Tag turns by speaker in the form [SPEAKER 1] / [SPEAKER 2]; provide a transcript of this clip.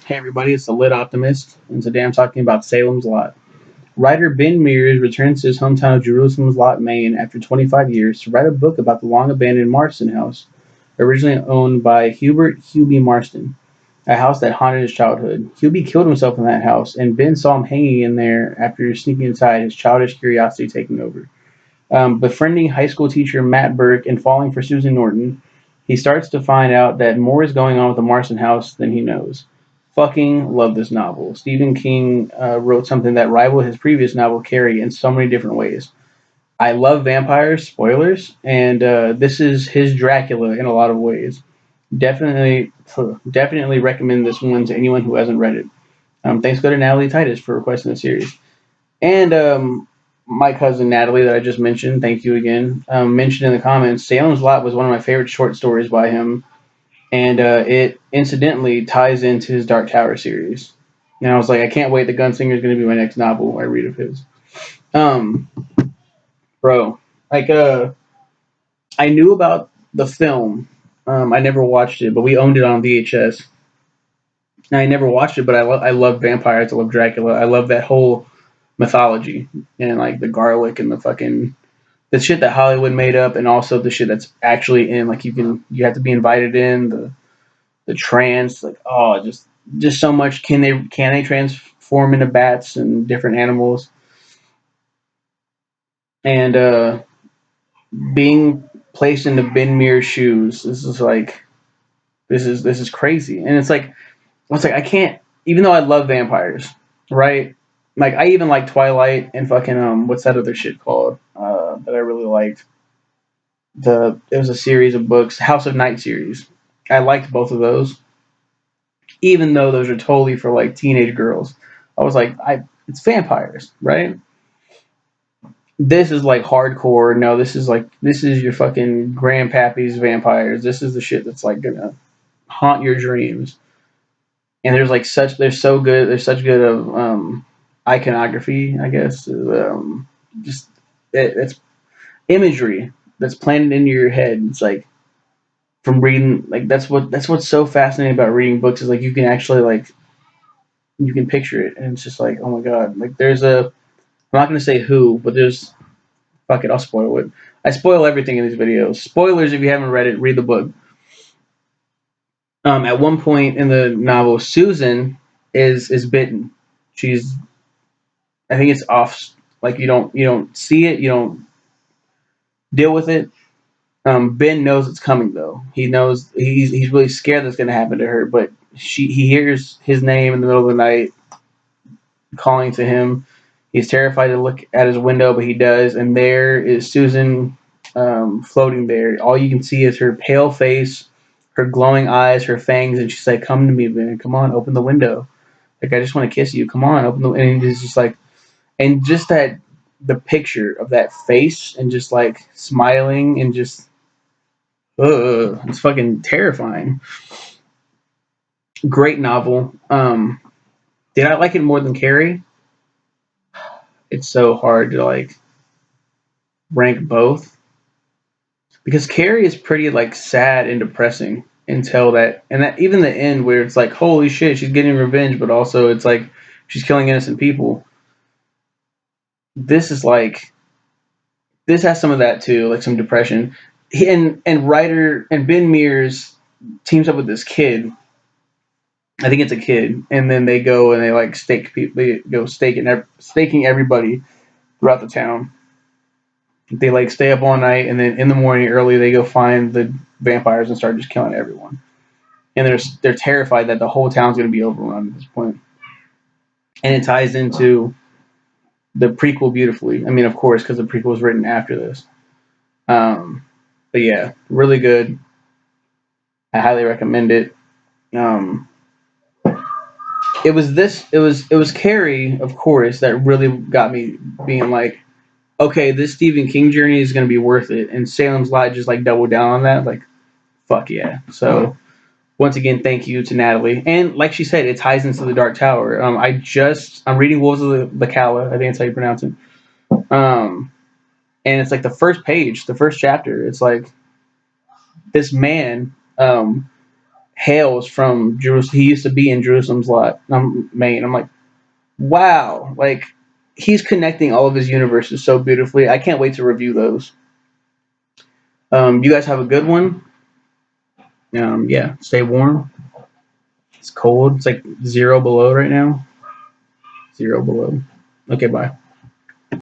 [SPEAKER 1] Hey everybody, it's the Lit Optimist, and today I'm talking about Salem's Lot. Writer Ben Mears returns to his hometown of Jerusalem's Lot, Maine, after 25 years to write a book about the long-abandoned Marston house, originally owned by Hubert Hubie Marston, a house that haunted his childhood. Hubie killed himself in that house, and Ben saw him hanging in there after sneaking inside, his childish curiosity taking over. Befriending high school teacher Matt Burke and falling for Susan Norton, he starts to find out that more is going on with the Marston house than he knows. Fucking love this novel. Stephen King wrote something that rivaled his previous novel, Carrie, in so many different ways. I love vampires, spoilers, and this is his Dracula in a lot of ways. Definitely, definitely recommend this one to anyone who hasn't read it. Thanks go to Natalie Titus for requesting the series. And my cousin Natalie, that I just mentioned, thank you again, mentioned in the comments, Salem's Lot was one of my favorite short stories by him, and it incidentally ties into his Dark Tower series. And I was like, I can't wait. The Gunslinger is going to be my next novel I read of his. Um, bro, like, I knew about the film. I never watched it, but we owned it on VHS. And I never watched it, but I love vampires. I love Dracula. I love that whole mythology and like the garlic and the fucking the shit that Hollywood made up, and also the shit that's actually in. Like you have to be invited in the trance. Like just so much. Can they transform into bats and different animals? And being placed into Ben Mears' shoes. This is crazy, and it's like I can't. Even though I love vampires, right? Like I even like Twilight and fucking what's that other shit called that I really liked? It was a series of books, House of Night series. I liked both of those, even though those are totally for like teenage girls. I was like, it's vampires, right? This is like hardcore. No, this is your fucking grandpappy's vampires. This is the shit that's like gonna haunt your dreams. And they're so good. There's such good of iconography, I guess. Just it's imagery that's planted into your head. It's like from reading, like that's what's so fascinating about reading books is like you can actually like you can picture it, and it's just like oh my god. Like I'm not gonna say who, but there's fuck it, I'll spoil it. I spoil everything in these videos. Spoilers if you haven't read it, read the book. At one point in the novel, Susan is bitten. She's I think it's off. Like you don't see it, you don't deal with it. Ben knows it's coming though. He knows he's really scared that's going to happen to her. But he hears his name in the middle of the night calling to him. He's terrified to look at his window, but he does, and there is Susan floating there. All you can see is her pale face, her glowing eyes, her fangs, and she's like, "Come to me, Ben. Come on, open the window. Like I just want to kiss you. Come on, open the." And he's just like, and just that the picture of that face and just like smiling and just it's fucking terrifying. Great novel. Did I like it more than Carrie? It's so hard to like rank both because Carrie is pretty like sad and depressing until that even the end where it's like holy shit she's getting revenge, but also it's like she's killing innocent people. This is like this has some of that too, like some depression. And writer and Ben Mears teams up with this kid. I think it's a kid, and then they go and they like stake people. They go staking everybody throughout the town. They like stay up all night, and then in the morning early they go find the vampires and start just killing everyone. And they're terrified that the whole town's going to be overrun at this point. And it ties into the prequel beautifully. I mean, of course, because the prequel was written after this. But yeah, really good. I highly recommend it. Um, it was Carrie, of course, that really got me being like, okay, this Stephen King journey is gonna be worth it, and Salem's Lot just like doubled down on that, like fuck yeah. So once again, thank you to Natalie, and like she said, it ties into the Dark Tower. I'm reading Wolves of the Cala, I think that's how you pronounce it. Um, and it's like the first page, the first chapter. It's like this man hails from Jerusalem. He used to be in Jerusalem's lot, Maine. I'm like, wow, like he's connecting all of his universes so beautifully. I can't wait to review those. You guys have a good one. Yeah, stay warm. It's cold. It's like 0 below right now. 0 below. Okay, bye.